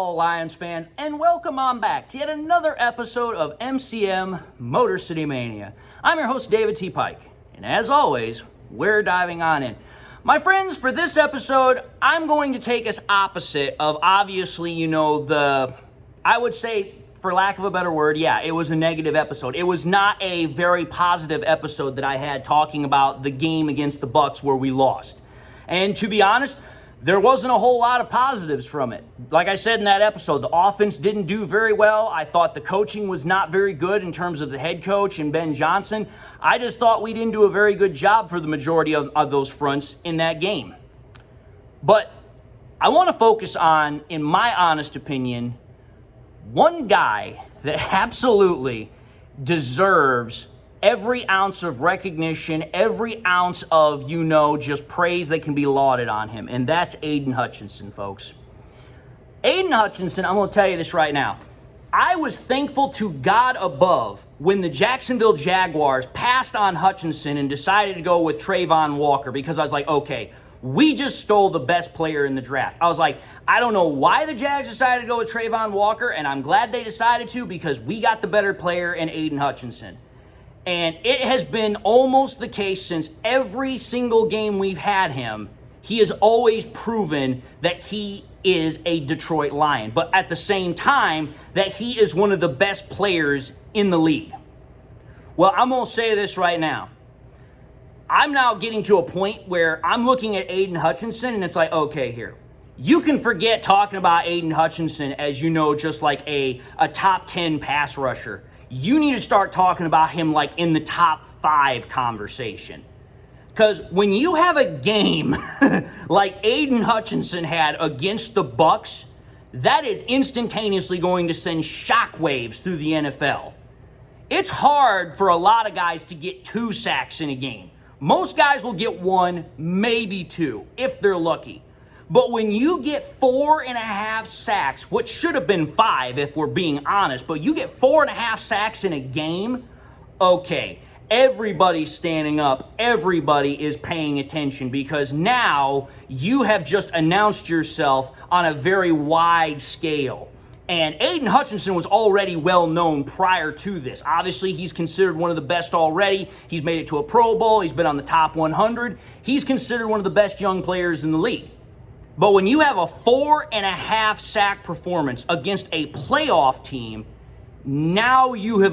all Lions fans, and welcome on back to yet another episode of MCM Motor City Mania. I'm your host, David T. Pike, and as always, we're diving on in. My friends, for this episode, I'm going to take us opposite of, obviously, I would say, for lack of a better word, it was a negative episode. It was not a very positive episode that I had talking about the game against the Bucs where we lost. And to be honest, there wasn't a whole lot of positives from it. Like I said in that episode, the offense didn't do very well. I thought the coaching was not very good in terms of the head coach and Ben Johnson. I just thought we didn't do a very good job for the majority of those fronts in that game. But I want to focus on, in my honest opinion, one guy that absolutely deserves every ounce of recognition, every ounce of, just praise that can be lauded on him, and that's Aidan Hutchinson, folks. Aiden Hutchinson, I'm going to tell you this right now. I was thankful to God above when the Jacksonville Jaguars passed on Hutchinson and decided to go with Trayvon Walker, because I was like, okay, we just stole the best player in the draft. I was like, I don't know why the Jags decided to go with Trayvon Walker, and I'm glad they decided to, because we got the better player in Aiden Hutchinson. And it has been almost the case since every single game we've had him. He has always proven that he is a Detroit Lion, but at the same time, that he is one of the best players in the league. Well, I'm going to say this right now. I'm now getting to a point where I'm looking at Aiden Hutchinson, and it's like, okay, here. You can forget talking about Aiden Hutchinson as, just like a top 10 pass rusher. You need to start talking about him like in the top 5 conversation. Because when you have a game like Aidan Hutchinson had against the Bucs, that is instantaneously going to send shockwaves through the NFL. It's hard for a lot of guys to get 2 sacks in a game. Most guys will get 1, maybe 2, if they're lucky. But when you get 4.5 sacks, which should have been 5 if we're being honest, but you get 4.5 sacks in a game, okay, everybody's standing up, everybody is paying attention, because now you have just announced yourself on a very wide scale. And Aiden Hutchinson was already well known prior to this. Obviously, he's considered one of the best already. He's made it to a Pro Bowl. He's been on the top 100. He's considered one of the best young players in the league. But when you have a 4.5 sack performance against a playoff team, now you've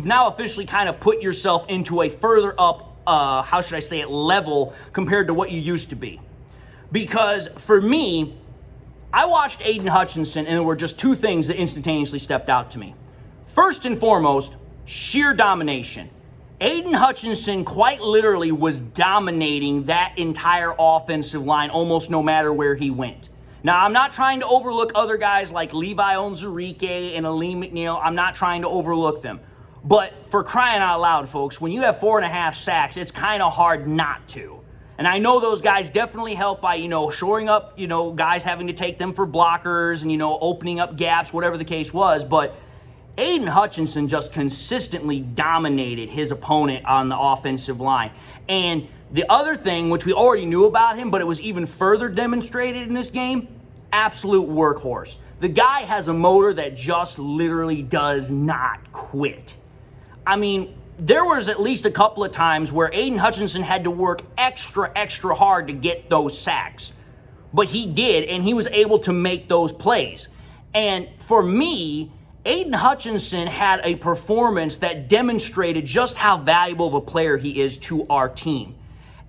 now officially kind of put yourself into a further up, level compared to what you used to be. Because for me, I watched Aiden Hutchinson, and there were just 2 things that instantaneously stepped out to me. First and foremost, sheer domination. Aiden Hutchinson quite literally was dominating that entire offensive line almost no matter where he went. Now, I'm not trying to overlook other guys like Levi Onwuzurike and Aleem McNeil. I'm not trying to overlook them. But for crying out loud, folks, when you have 4.5 sacks, it's kind of hard not to. And I know those guys definitely help by, shoring up, guys having to take them for blockers and, opening up gaps, whatever the case was. But Aiden Hutchinson just consistently dominated his opponent on the offensive line. And the other thing, which we already knew about him, but it was even further demonstrated in this game, absolute workhorse. The guy has a motor that just literally does not quit. I mean, there was at least a couple of times where Aiden Hutchinson had to work extra hard to get those sacks. But he did, and he was able to make those plays. And for me, Aiden Hutchinson had a performance that demonstrated just how valuable of a player he is to our team.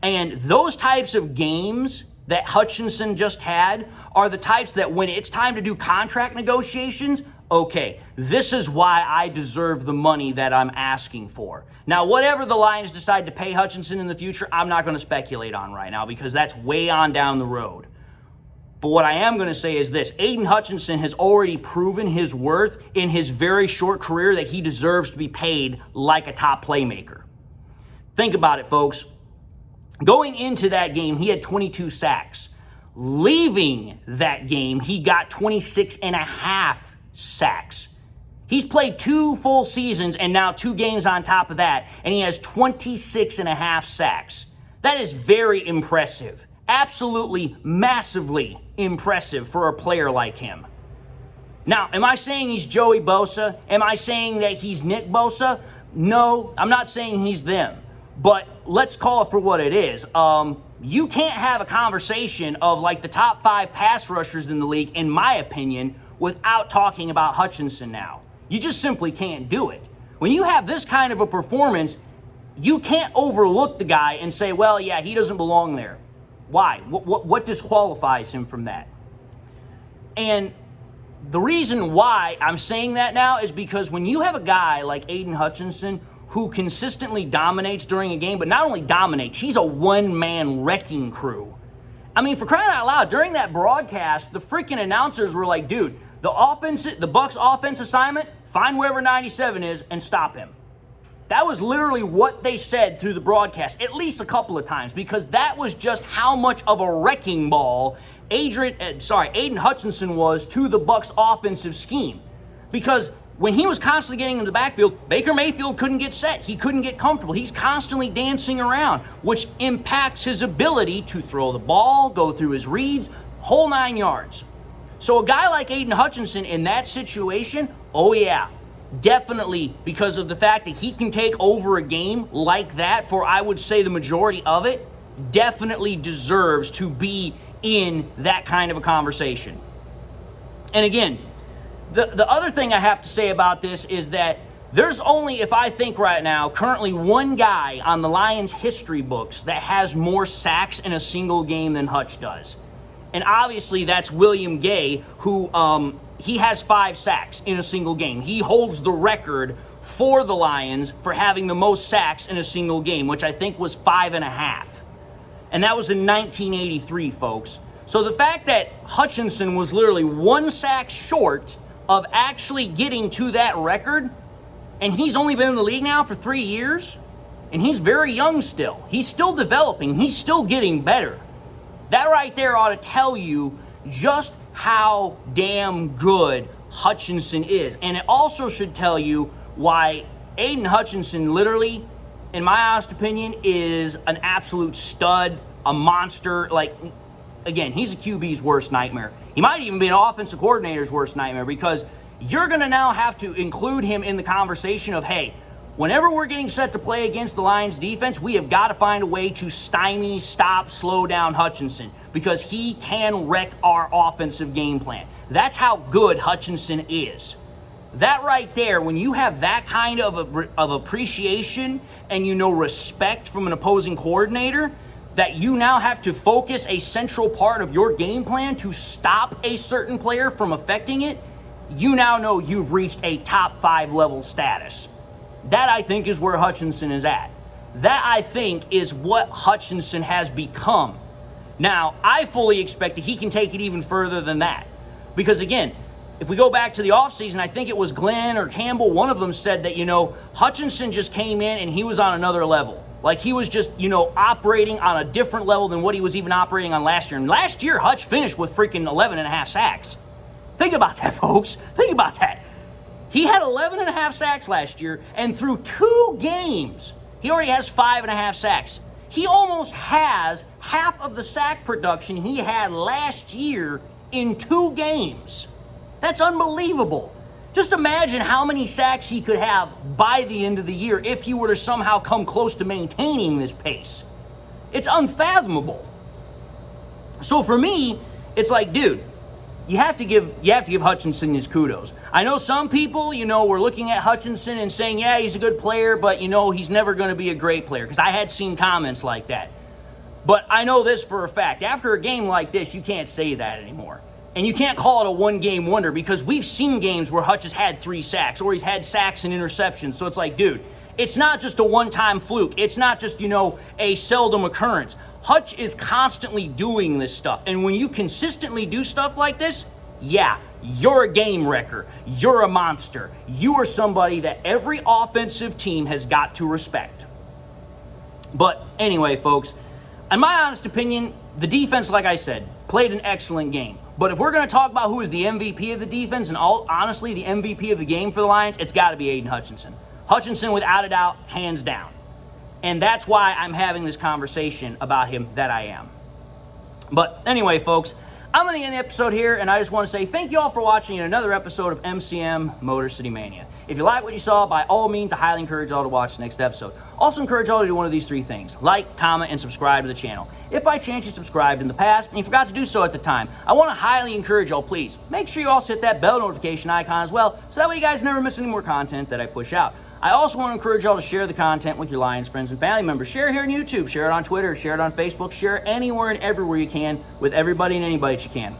And those types of games that Hutchinson just had are the types that when it's time to do contract negotiations, okay, this is why I deserve the money that I'm asking for. Now, whatever the Lions decide to pay Hutchinson in the future, I'm not going to speculate on right now, because that's way on down the road. But what I am going to say is this. Aiden Hutchinson has already proven his worth in his very short career that he deserves to be paid like a top playmaker. Think about it, folks. Going into that game, he had 22 sacks. Leaving that game, he got 26.5 sacks. He's played 2 full seasons and now 2 games on top of that, and he has 26.5 sacks. That is very impressive. absolutely massively impressive for a player like him. Now, am I saying he's Joey Bosa? Am I saying that he's Nick Bosa? No, I'm not saying he's them. But let's call it for what it is. You can't have a conversation of like the top 5 pass rushers in the league, in my opinion, without talking about Hutchinson now. You just simply can't do it. When you have this kind of a performance, you can't overlook the guy and say, well, yeah, he doesn't belong there. Why? What disqualifies him from that? And the reason why I'm saying that now is because when you have a guy like Aidan Hutchinson who consistently dominates during a game, but not only dominates, he's a one-man wrecking crew. I mean, for crying out loud, during that broadcast, the freaking announcers were like, dude, the Bucs offense assignment, find wherever 97 is and stop him. That was literally what they said through the broadcast, at least a couple of times, because that was just how much of a wrecking ball Aidan Hutchinson was to the Bucs offensive scheme. Because when he was constantly getting into the backfield, Baker Mayfield couldn't get set. He couldn't get comfortable. He's constantly dancing around, which impacts his ability to throw the ball, go through his reads, whole 9 yards. So a guy like Aidan Hutchinson in that situation, oh yeah, definitely, because of the fact that he can take over a game like that for, I would say, the majority of it, definitely deserves to be in that kind of a conversation. And again, the other thing I have to say about this is that there's only, if I think right now, currently one guy on the Lions history books that has more sacks in a single game than Hutch does. And obviously that's William Gay, who he has 5 sacks in a single game. He holds the record for the Lions for having the most sacks in a single game, which I think was 5.5. And that was in 1983, folks. So the fact that Hutchinson was literally 1 sack short of actually getting to that record, and he's only been in the league now for 3 years, and he's very young still. He's still developing. He's still getting better. That right there ought to tell you just how damn good Hutchinson is. And it also should tell you why Aiden Hutchinson literally, in my honest opinion, is an absolute stud, a monster. Like, again, he's a QB's worst nightmare. He might even be an offensive coordinator's worst nightmare, because you're going to now have to include him in the conversation of, hey, whenever we're getting set to play against the Lions defense, we have got to find a way to stymie, stop, slow down Hutchinson, because he can wreck our offensive game plan. That's how good Hutchinson is. That right there, when you have that kind of appreciation and, respect from an opposing coordinator, that you now have to focus a central part of your game plan to stop a certain player from affecting it, you now know you've reached a top 5 level status. That, I think, is where Hutchinson is at. That, I think, is what Hutchinson has become. Now, I fully expect that he can take it even further than that. Because, again, if we go back to the offseason, I think it was Glenn or Campbell, one of them said that, Hutchinson just came in and he was on another level. Like, he was just, operating on a different level than what he was even operating on last year. And last year, Hutch finished with freaking 11.5 sacks. Think about that, folks. Think about that. He had 11.5 sacks last year, and through 2 games, he already has 5.5 sacks. He almost has half of the sack production he had last year in 2 games. That's unbelievable. Just imagine how many sacks he could have by the end of the year if he were to somehow come close to maintaining this pace. It's unfathomable. So for me, it's like, dude, you have to give Hutchinson his kudos. I know some people, were looking at Hutchinson and saying, yeah, he's a good player, but, he's never going to be a great player, because I had seen comments like that. But I know this for a fact. After a game like this, you can't say that anymore. And you can't call it a one-game wonder, because we've seen games where Hutch has had 3 sacks, or he's had sacks and interceptions. So it's like, dude, it's not just a one-time fluke. It's not just, a seldom occurrence. Hutch is constantly doing this stuff. And when you consistently do stuff like this, yeah, you're a game wrecker. You're a monster. You are somebody that every offensive team has got to respect. But anyway, folks, in my honest opinion, the defense, like I said, played an excellent game. But if we're going to talk about who is the MVP of the defense, and honestly, the MVP of the game for the Lions, it's got to be Aiden Hutchinson. Hutchinson, without a doubt, hands down. And that's why I'm having this conversation about him that I am. But anyway, folks, I'm going to end the episode here, and I just want to say thank you all for watching another episode of MCM Motor City Mania. If you like what you saw, by all means, I highly encourage you all to watch the next episode. Also encourage you all to do one of these three things: like, comment, and subscribe to the channel. If by chance you subscribed in the past and you forgot to do so at the time, I want to highly encourage you all, please, make sure you also hit that bell notification icon as well, so that way you guys never miss any more content that I push out. I also want to encourage y'all to share the content with your Lions friends and family members. Share it here on YouTube, share it on Twitter, share it on Facebook, share it anywhere and everywhere you can with everybody and anybody that you can.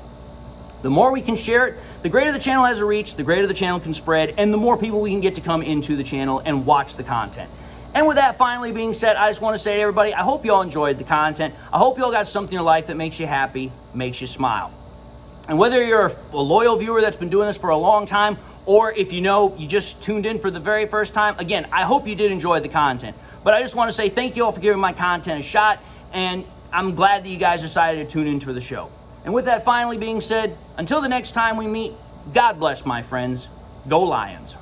The more we can share it, the greater the channel has a reach, the greater the channel can spread, and the more people we can get to come into the channel and watch the content. And with that finally being said, I just want to say to everybody, I hope you all enjoyed the content. I hope you all got something in your life that makes you happy, makes you smile. And whether you're a loyal viewer that's been doing this for a long time, or if you just tuned in for the very first time, again, I hope you did enjoy the content. But I just want to say thank you all for giving my content a shot, and I'm glad that you guys decided to tune in for the show. And with that finally being said, until the next time we meet, God bless, my friends. Go Lions.